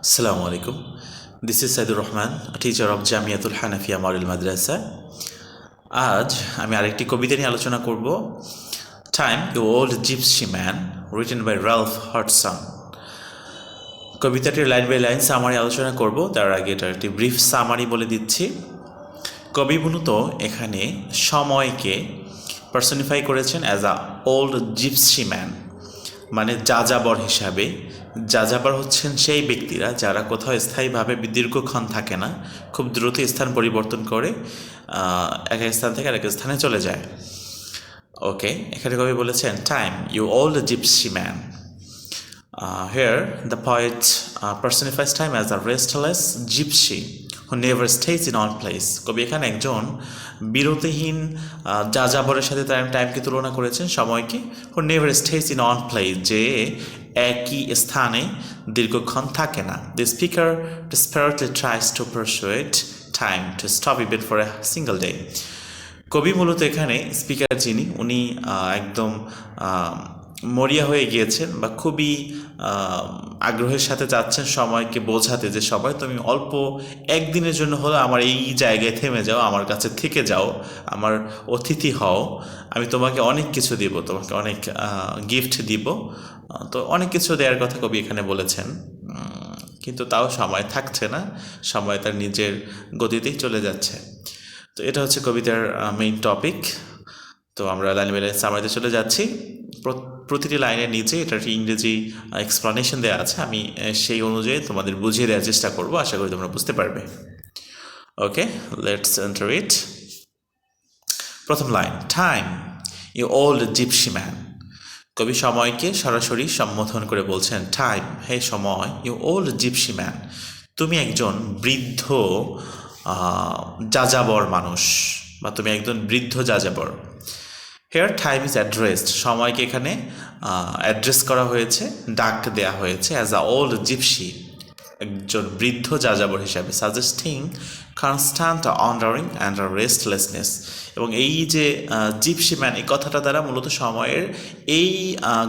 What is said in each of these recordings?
Assalamu alaikum. This is Saidur Rahman, a teacher of Jamiatul Hanafiya Model Madrasa. আজ আমি আরেকটি কবিতা নিয়ে আলোচনা করব, time you old gypsy man, written by Ralph Hodgson. কবিতাটির line by line summary আলোচনা করব। তার আগে এটার একটি ব্রিফ সামারি বলে দিচ্ছি। কবি মূলত এখানে সময়কে পার্সনিফাই করেছেন as a old gypsy man, মানে যাযাবর হিসাবে। যাযাবর হচ্ছেন সেই ব্যক্তিরা যারা কোথাও স্থায়ীভাবে দীর্ঘক্ষণ থাকে না, খুব দ্রুত স্থান পরিবর্তন করে এক স্থান থেকে আরেক স্থানে চলে যায়। ওকে, এখানে কবি বলেছেন time you old gypsy man. Here the poet personifies time as a restless gypsy who never stays in one place. কবি এখানে একজন বিরতিহীন যাযাবরের সাথে টাইমকে তুলনা করেছেন, সময়কে। who never stays in one place, যে একই স্থানে দীর্ঘক্ষণ থাকে না। The speaker desperately tries to persuade time to stop even for a single day. কবি মূলত এখানে স্পিকার যিনি, উনি একদম মরিয়া হয়ে গিয়েছেন বা খুবই আগ্রহের সাথে চাচ্ছেন সময়কে বোঝাতে যে সবাই তুমি অল্প একদিনের জন্য হলো আমার এই জায়গায় থেমে যাও, আমার কাছে থেকে যাও, আমার অতিথি হও, আমি তোমাকে অনেক কিছু দিব, তোমাকে অনেক গিফট দিব। তো অনেক কিছু দেওয়ার কথা কবি এখানে বলেছেন, কিন্তু তাও সময় থাকছে না, সময় তার নিজের গতিতেই চলে যাচ্ছে। তো এটা হচ্ছে কবিতার মেইন টপিক। তো আমরা লাইন বাই লাইন সামারিতে চলে যাচ্ছি। প্রতিটি লাইনের নিচে এটার ইংরেজি এক্সপ্লানেশন দেওয়া আছে, আমি সেই অনুযায়ী তোমাদের বুঝিয়ে দেওয়ার চেষ্টা করব, আশা করি তোমরা বুঝতে পারবে। Okay, let's enter it. প্রথম লাইন, time you old gypsy man. কবি সময়কে সরাসরি সম্বোধন করে বলছেন, টাইম, হে সময়, ইউ ওল্ড জিপসি ম্যান, তুমি একজন বৃদ্ধ যাযাবর মানুষ, বা তুমি একজন বৃদ্ধ যাযাবর। হেয়ার টাইম ইজ অ্যাড্রেসড, সময়কে এখানে অ্যাড্রেস করা হয়েছে, ডাক দেয়া হয়েছে অ্যাজ আ ওল্ড জিপসি, একজন বৃদ্ধ যাযাবর হিসাবে। Suggesting constant wandering and restlessness. এবং এই যে জিপসি ম্যান, এই কথাটা দ্বারা মূলত সময়ের এই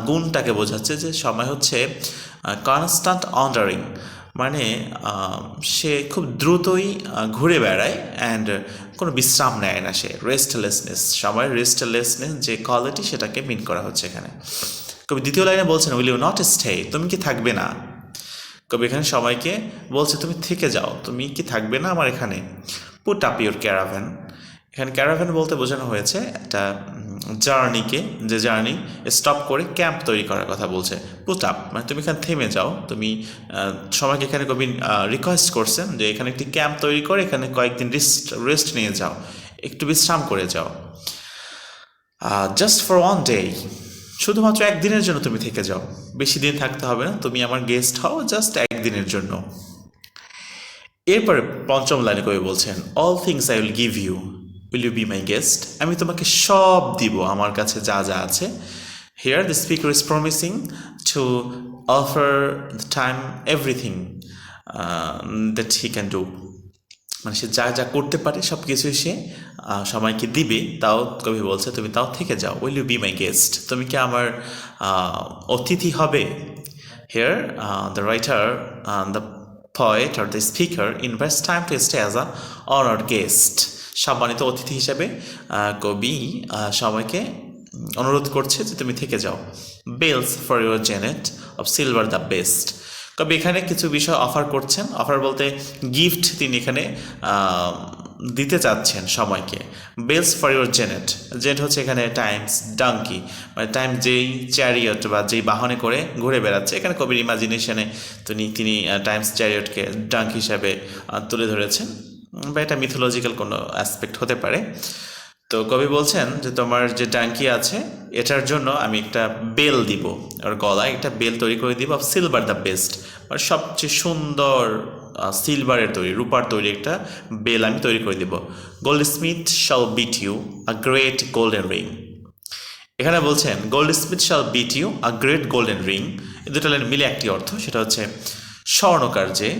গুণটাকে বোঝাচ্ছে যে সময় হচ্ছে কনস্ট্যান্ট ওয়ান্ডারিং, মানে সে খুব দ্রুতই ঘুরে বেড়ায় অ্যান্ড কোনো বিশ্রাম নেয় না সে। রেস্টলেসনেস, সময়ের রেস্টলেসনেস যে কোয়ালিটি, সেটাকে মিন করা হচ্ছে এখানে। কবি দ্বিতীয় লাইনে বলছেন, উইল ইউ নট স্টে, তুমি কি থাকবে না। কবি এখানে সময়কে বলছে তুমি থেকে যাও, তুমি কি থাকবে না আমার এখানে। পুট আপ ইউর ক্যারাভ্যান, এখানে ক্যারাভ্যান বলতে বোঝানো হয়েছে একটা জার্নিকে, যে জার্নি স্টপ করে ক্যাম্প তৈরি করার কথা বলছে। পুট আপ মানে তুমি এখানে থেমে যাও, তুমি সময়কে এখানে কবি রিকোয়েস্ট করছেন যে এখানে একটি ক্যাম্প তৈরি করে এখানে কয়েকদিন রেস্ট নিয়ে যাও, একটু বিশ্রাম করে যাও। জাস্ট ফর ওয়ান ডে, শুধুমাত্র একদিনের জন্য তুমি থেকে যাও, বেশি দিন থাকতে হবে না, তুমি আমার গেস্ট হও জাস্ট একদিনের জন্য। এরপরে পঞ্চম লাইনে কবি বলছেন, all things I will give you, will you be my guest, আমি তোমাকে সব দিব, আমার কাছে যা যা আছে। Here the speaker is promising to offer the time everything that he can do, মানে সে যা যা করতে পারে সব কিছুই সে সময়কে দিবে। তাও কবি বলছে তুমি তাও থেকে যাও, will you be my guest, তুমি কি আমার অতিথি হবে। Here the writer, the poet or the speaker invests time to stay as a honored guest, সম্মানিত অতিথি হিসেবে কবি সময়কে অনুরোধ করছে যে তুমি থেকে যাও। Bells for your jennet of silver the best, কবি এখানে কিছু বিষয় অফার করছেন, অফার বলতে গিফট তিনি এখানে দিতে চাচ্ছেন সময়কে। বেলস ফর ইউর জেনেট, জেনেট হচ্ছে এখানে টাইমস ডাঙ্কি, মানে টাইম যেই চ্যারিয়ট বা যেই বাহনে করে ঘুরে বেড়াচ্ছে, এখানে কবির ইমাজিনেশনে তিনি টাইমস চ্যারিয়টকে ডাঙ্ক হিসাবে তুলে ধরেছেন, বা এটা মিথোলজিক্যাল কোনো অ্যাসপেক্ট হতে পারে। তো কবি বলছেন যে তোমার যে ডাঙ্কি আছে এটার জন্য আমি একটা বেল দিব, ওর গলায় একটা বেল তৈরি করে দিব, অফ সিলভার দ্য বেস্ট, মানে সবচেয়ে সুন্দর সিলভারের তৈরি, রূপার তৈরি একটা বেল আমি তৈরি করে দিব। Goldsmith shall beat you a great golden ring, এখানে বলছেন goldsmith shall beat you a great golden ring, এই দুটো লাইন মিলে একটি অর্থ, সেটা হচ্ছে স্বর্ণকার যে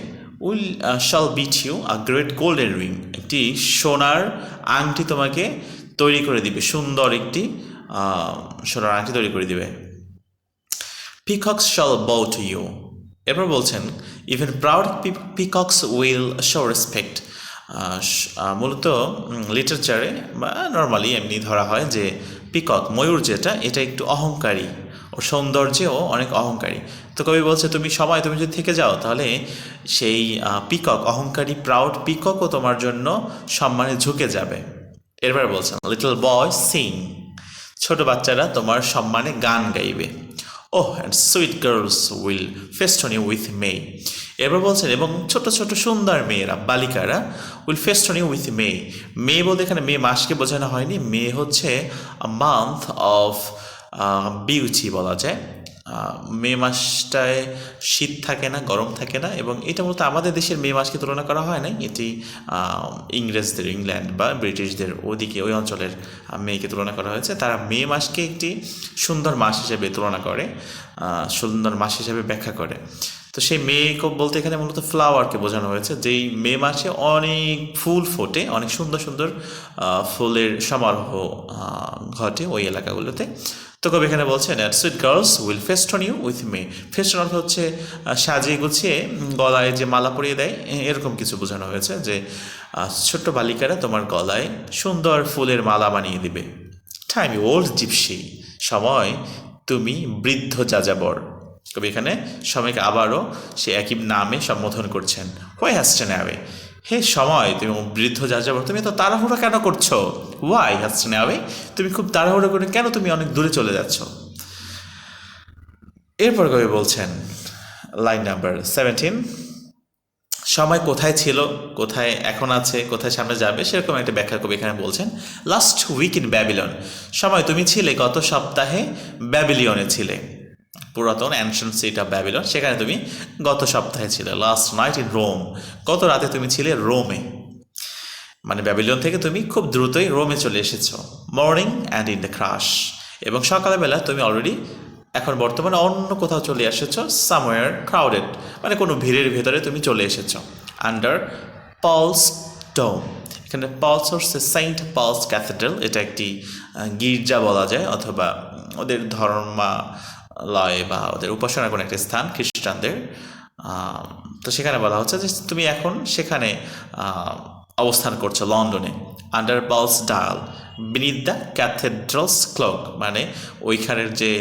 will shall beat you a great golden ring, একটি সোনার আংটি তোমাকে তৈরি করে দিবে, সুন্দর একটি সোনার আংটি তৈরি করে দিবে। পিকক্স শাল বাউ টু ইউ, এরপর বলছেন even proud পিকক্স will show respect. মূলত লিটারেচারে বা নর্মালি এমনি ধরা হয় যে পিকক ময়ূর যেটা এটা একটু অহংকারী, ও সৌন্দর্যেও অনেক অহংকারী। তো কবি বলছে তুমি যদি থেকে যাও তাহলে সেই পিকক অহংকারী প্রাউড পিককও তোমার জন্য সম্মানে ঝুঁকে যাবে। এরপর বলছেন লিটল বয় সিং, ছোট বাচ্চারা তোমার সম্মানে গান গাইবে। Oh and sweet girls will festoon you with May. এরপর বলছেন এবং ছোট ছোট সুন্দর মেয়েরা বালিকারা will festoon you with May. May বলতে এখানে মে মাসকে বোঝানো হয়নি, মে হচ্ছে মান্থ অফ বিউটি বলা যায়। মে মাসটায় শীত থাকে না, গরম থাকে না, এবং এটা মূলত আমাদের দেশের মে মাসকে তুলনা করা হয় না, এটি ইংরেজদের, ইংল্যান্ড বা ব্রিটিশদের ওদিকে ওই অঞ্চলের মেকে তুলনা করা হয়েছে। তারা মে মাসকে একটি সুন্দর মাস হিসেবে তুলনা করে, সুন্দর মাস হিসেবে ব্যাখ্যা করে। তো সেই মে বলতে এখানে মূলত ফ্লাওয়ারকে বোঝানো হয়েছে, যেই মে মাসে অনেক ফুল ফোটে, অনেক সুন্দর সুন্দর ফুলের সমারোহ ঘটে ওই এলাকাগুলোতে। তো কবি এখানে বলছেন sweet girls will festoon you with May. Festoon অর্থ হচ্ছে সাজিয়ে গুছিয়ে গলায় যে মালা পরিয়ে দেয়, এরকম কিছু বোঝানো হয়েছে যে ছোট্ট বালিকারা তোমার গলায় সুন্দর ফুলের মালা বানিয়ে দিবে। টাইম ইউ ওল্ড জিপসি, সময় তুমি বৃদ্ধ যাযাবর। কবি এখানে সময়কে আবারও সে একই নামে সম্বোধন করছেন। হোয়াই হ্যাস্টেন অ্যাওয়ে, হে সময় তুমি বৃদ্ধ যাযাবর, তুমি তো তাড়াহুড়ো কেন করছো? ওয়াই হ্যাস্টেন অ্যাওয়ে, তুমি খুব তাড়াহুড়ো করে কেন তুমি অনেক দূরে চলে যাচ্ছ? এরপর কবি বলছেন লাইন নাম্বার 17, সময় কোথায় ছিল, কোথায় এখন আছে, কোথায় সামনে যাবে, সেরকম একটা ব্যাখ্যা কবি এখানে বলছেন। লাস্ট উইক ইন ব্যাবিলন, সময় তুমি ছিলে গত সপ্তাহে ব্যাবিলিয়নে ছিলে, পুরাতন অ্যানশিয়েন্ট সিটি অফ ব্যাবিলন, সেখানে তুমি গত সপ্তাহে ছিলে। লাস্ট নাইট ইন রোম, গত রাতে তুমি ছিলে রোমে, মানে ব্যাবিলন থেকে তুমি খুব দ্রুতই রোমে চলে এসেছো। Morning and in the crash, এবং সকালবেলা তুমি অলরেডি এখন বর্তমানে অন্য কোথাও চলে এসেছো। সামওয়্যার ক্রাউডেড, মানে কোনো ভিড়ের ভেতরে তুমি চলে এসেছো। আন্ডার পলস ডোম, এখানে পলস হচ্ছে সেন্ট পলস ক্যাথেড্রাল, এটা একটি গির্জা বলা যায়, অথবা ওদের ধর্মালয় বা ওদের উপাসনার কোনো একটা স্থান খ্রিস্টানদের। তো সেখানে বলা হচ্ছে যে তুমি এখন সেখানে অবস্থান করছো, লন্ডনে। Under Paul's dial beneath the cathedral's clock, মানে ওইখানের যে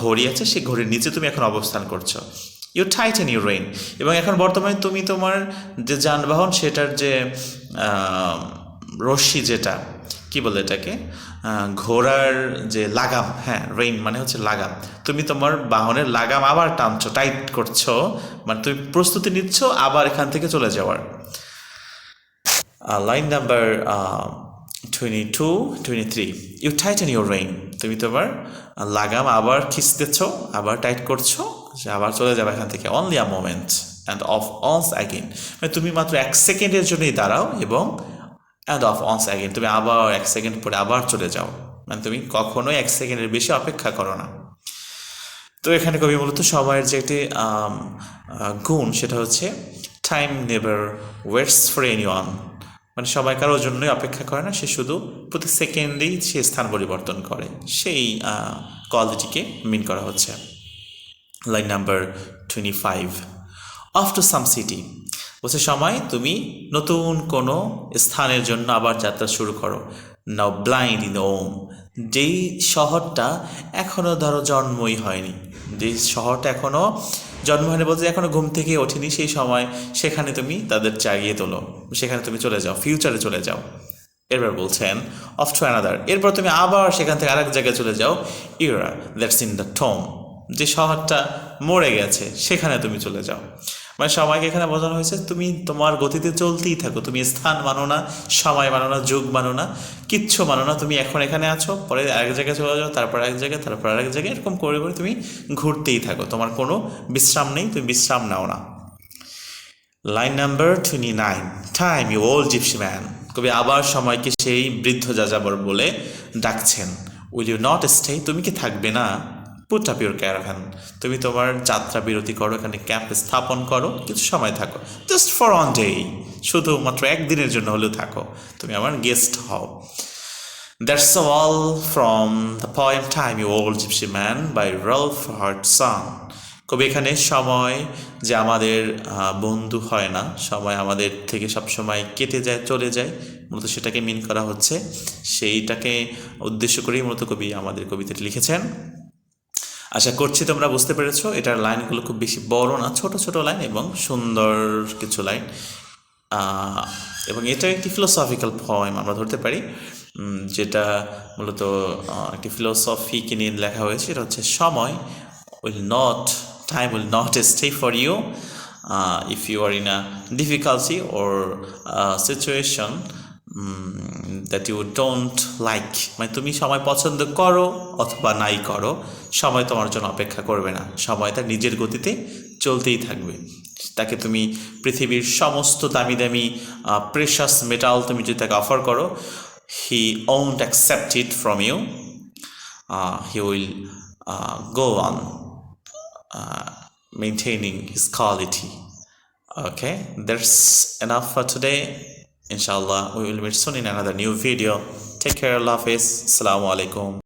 ঘড়ি আছে সেই ঘড়ির নিচে তুমি এখন অবস্থান করছো। ইউ টাইটেন ইউ রেইন, এবং এখন বর্তমানে তুমি তোমার যে যানবাহন সেটার যে রশ্মি, যেটা কি বলে এটাকে, ঘোড়ার যে লাগাম, হ্যাঁ রেইন মানে হচ্ছে লাগাম, তুমি তোমার বাহনের লাগাম আবার টানছো, টাইট করছো, মানে তুমি প্রস্তুতি নিচ্ছ আবার এখান থেকে চলে যাওয়ার। Line number 22-23, you tighten your rein, তুমি তোমার লাগাম আবার খিঁচতেছ, আবার টাইট করছো, আবার চলে যাবে এখান থেকে। Only a moment and of অনস again, মানে তুমি মাত্র 1 সেকেন্ডের জন্যই দাঁড়াও, এবং অ্যান্ড অফ অনস অ্যাগেন, তুমি আবার 1 সেকেন্ড পরে আবার চলে যাও, মানে তুমি কখনোই 1 সেকেন্ডের বেশি অপেক্ষা করো না। তো এখানে কবি মূলত সময়ের যে একটি গুণ, সেটা হচ্ছে time never waits for anyone, মানে সবাই কারোর জন্যই অপেক্ষা করে না, সে শুধু প্রতি সেকেন্ডেই সে স্থান পরিবর্তন করে, সেই কোয়ালিটিকে মিন করা হচ্ছে। Line number 25, off to some city, বলছে সময় তুমি নতুন কোনো স্থানের জন্য আবার যাত্রা শুরু করো। নাও ব্লাইন্ড ইন ওম, যেই শহরটা এখনও ধরো জন্মই হয়নি, যেই শহরটা এখনও জন্ম হয়নি বলতে এখনও ঘুম থেকে ওঠেনি, সেই সময় সেখানে তুমি তাদের জাগিয়ে তোলো, সেখানে তুমি চলে যাও, ফিউচারে চলে যাও। এরপর বলছেন অফ টু অ্যানাদার, এরপর তুমি আবার সেখান থেকে আরেক জায়গায় চলে যাও। Ira that's in the Tomé, যে শহরটা মরে গেছে সেখানে তুমি চলে যাও। মানে সময়কে এখানে বোঝানো হয়েছে তুমি তোমার গতিতে চলতেই থাকো, তুমি স্থান মানো না, সময় মানো না, যুগ মানো না, কিচ্ছু মানো না, তুমি এখন এখানে আছো, পরে আরেক জায়গায় চলে যাও, তারপর এক জায়গায়, তারপর আরেক জায়গায়, এরকম করে করে তুমি ঘুরতেই থাকো, তোমার কোনো বিশ্রাম নেই, তুমি বিশ্রাম নাও না। Line number 29, time you old gypsy man, কবি আবার সময়কে সেই বৃদ্ধ যাযাবর বলে ডাকছেন। উইল ইউ নট স্টে, তুমি কি থাকবে না? পুট আপ ইউর ক্যারাভ্যান, তুমি তোমার যাত্রা বিরতি করো, এখানে ক্যাম্প স্থাপন করো, কিছু সময় থাকো, জাস্ট ফর ওয়ান ডে, শুধুমাত্র একদিনের জন্য হলেও থাকো, তুমি আমার গেস্ট হও। That's all from the poem time you old gypsy man by Ralph Hodgson. কবি এখানে সময় যে আমাদের বন্ধু হয় না, সময় আমাদের থেকে সবসময় কেটে যায়, চলে যায়, মূলত সেটাকে মিন করা হচ্ছে। সেইটাকে উদ্দেশ্য করেই মূলত কবি আমাদের কবিতাটি লিখেছেন। আশা করছি তোমরা বুঝতে পেরেছো। এটার লাইনগুলো খুব বেশি বড় না, ছোট ছোট লাইন এবং সুন্দর কিছু লাইন। এবং এটা একটি ফিলোসফিক্যাল পয়েম আমরা ধরতে পারি, যেটা মূলত একটি ফিলোসফিকে নিয়ে লেখা হয়েছে। এটা হচ্ছে সময় time will not stay for you if you are in a difficulty or a situation that you don't like, মানে তুমি সময় পছন্দ করো অথবা নাই করো, সময় তোমার জন্য অপেক্ষা করবে না। সময় তার নিজের গতিতে চলতেই থাকবে। তাকে তুমি পৃথিবীর সমস্ত দামি দামি প্রেশাস মেটাল তুমি যদি তাকে অফার করো, he won't accept it from you. He will go on maintaining his quality. Okay, that's enough for today. Inshallah, we will meet soon in another new video. Take care, Allah Hafiz. Assalamu alaikum.